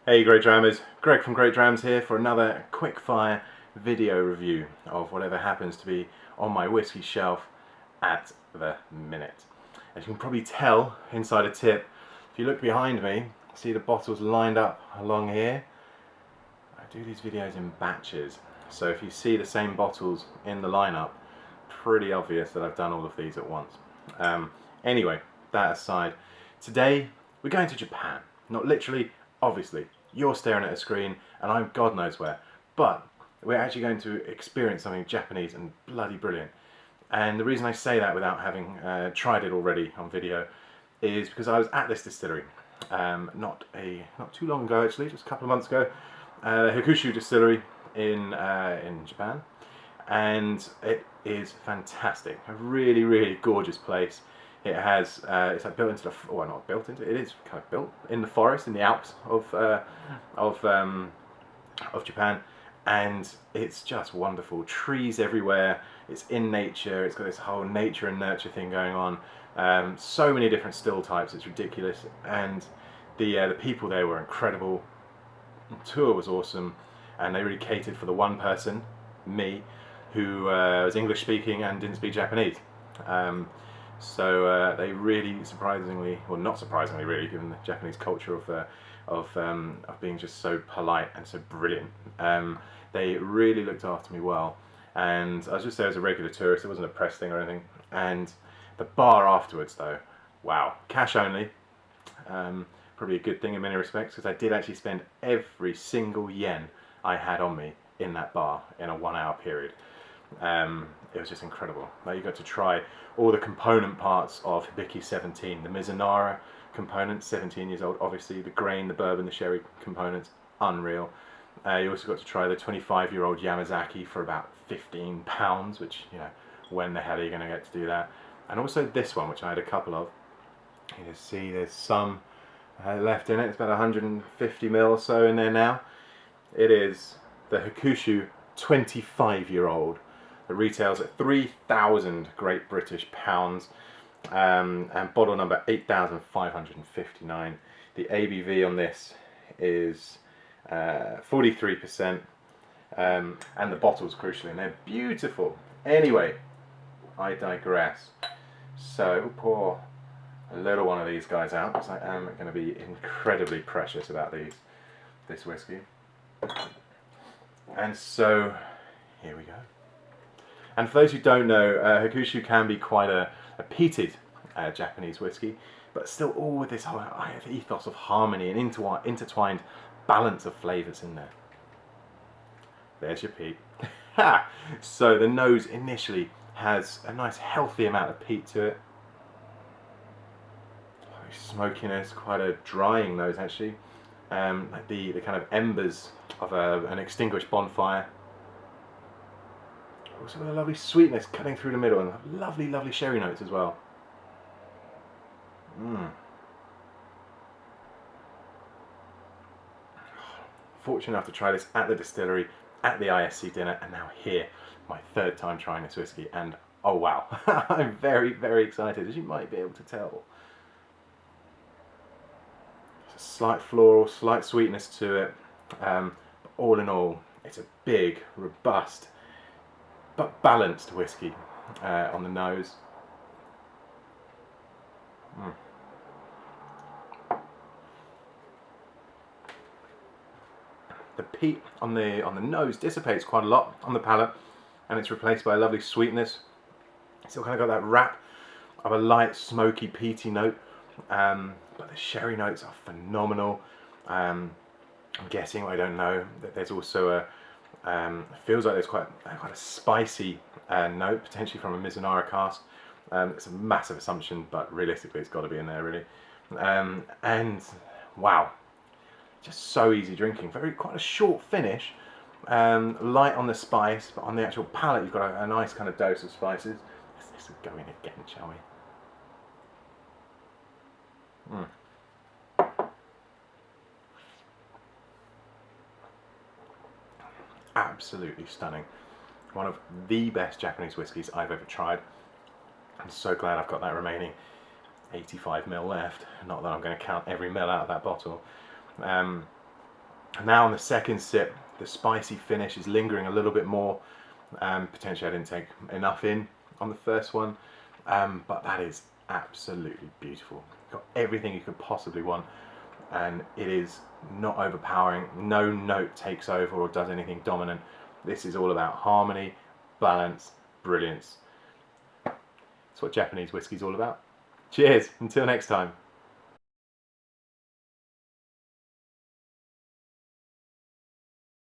Hey GreatDrams, Greg from GreatDrams here for another quick fire video review of whatever happens to be on my whiskey shelf at the minute. As you can probably tell, inside a tip, if you look behind me, see the bottles lined up along here. I do these videos in batches, so if you see the same bottles in the lineup, pretty obvious that I've done all of these at once. Anyway, that aside, today we're going to Japan. Not literally, obviously. You're staring at a screen and I'm God knows where. But we're actually going to experience something Japanese and bloody brilliant. And the reason I say that without having tried it already on video is because I was at this distillery not too long ago, actually, just a couple of months ago, Hakushu distillery in Japan, and it is fantastic. A really gorgeous place. It has it's like built into the, well, not built into, it is kind of built in the forest in the Alps of Japan, and it's just wonderful. Trees everywhere. It's in nature. It's got this whole nature and nurture thing going on. So many different still types. It's ridiculous, and the people there were incredible. The tour was awesome, and they really catered for the one person, me, who was English speaking and didn't speak Japanese. So they really, surprisingly, well, not surprisingly, really, given the Japanese culture of being just so polite and so brilliant, they really looked after me well. And I was just there as a regular tourist. It wasn't a press thing or anything. And the bar afterwards, though, wow, cash only. Probably a good thing in many respects, because I did actually spend every single yen I had on me in that bar in a 1 hour period. It was just incredible. Now you got to try all the component parts of Hibiki 17, the Mizunara components, 17 years old, obviously, the grain, the bourbon, the sherry components, unreal. You also got to try the 25-year-old Yamazaki for about £15, which, you know, when the hell are you going to get to do that? And also this one, which I had a couple of. You can see there's some left in it. It's about 150 ml or so in there now. It is the Hakushu 25-year-old. It retails at 3,000 Great British pounds, and bottle number 8,559. The ABV on this is 43%, and the bottles, crucially, and they're beautiful. Anyway, I digress. So we'll pour a little one of these guys out, because I am going to be incredibly precious about this whiskey. And so here we go. And for those who don't know, Hakushu can be quite a peated Japanese whiskey, but still all with this whole ethos of harmony and intertwined balance of flavours in there. There's your peat. So the nose initially has a nice healthy amount of peat to it. Smokiness, quite a drying nose actually. Like the kind of embers of an extinguished bonfire. Also with a lovely sweetness cutting through the middle, and lovely sherry notes as well. Fortunate enough to try this at the distillery, at the ISC dinner, and now here, my third time trying this whiskey, and oh wow, I'm very excited, as you might be able to tell. It's a slight floral, slight sweetness to it, but all in all, it's a big, robust, but balanced whiskey on the nose. The peat on the nose dissipates quite a lot on the palate, and it's replaced by a lovely sweetness. Still kind of got that wrap of a light, smoky, peaty note, but the sherry notes are phenomenal. I'm guessing, I don't know, that there's also a feels like there's quite a spicy note, potentially from a Mizunara cask. It's a massive assumption, but realistically it's got to be in there, really. And wow, just so easy drinking. Quite a short finish, light on the spice, but on the actual palate you've got a nice kind of dose of spices. Let's go in again, shall we? Absolutely stunning. One of the best Japanese whiskies I've ever tried. I'm so glad I've got that remaining 85 ml left. Not that I'm going to count every ml out of that bottle. And now on the second sip, the spicy finish is lingering a little bit more. Potentially I didn't take enough in on the first one, but that is absolutely beautiful. Got everything you could possibly want, and it is not overpowering. No note takes over or does anything dominant. This is all about harmony, balance, brilliance. That's what Japanese whiskey's all about. Cheers, until next time.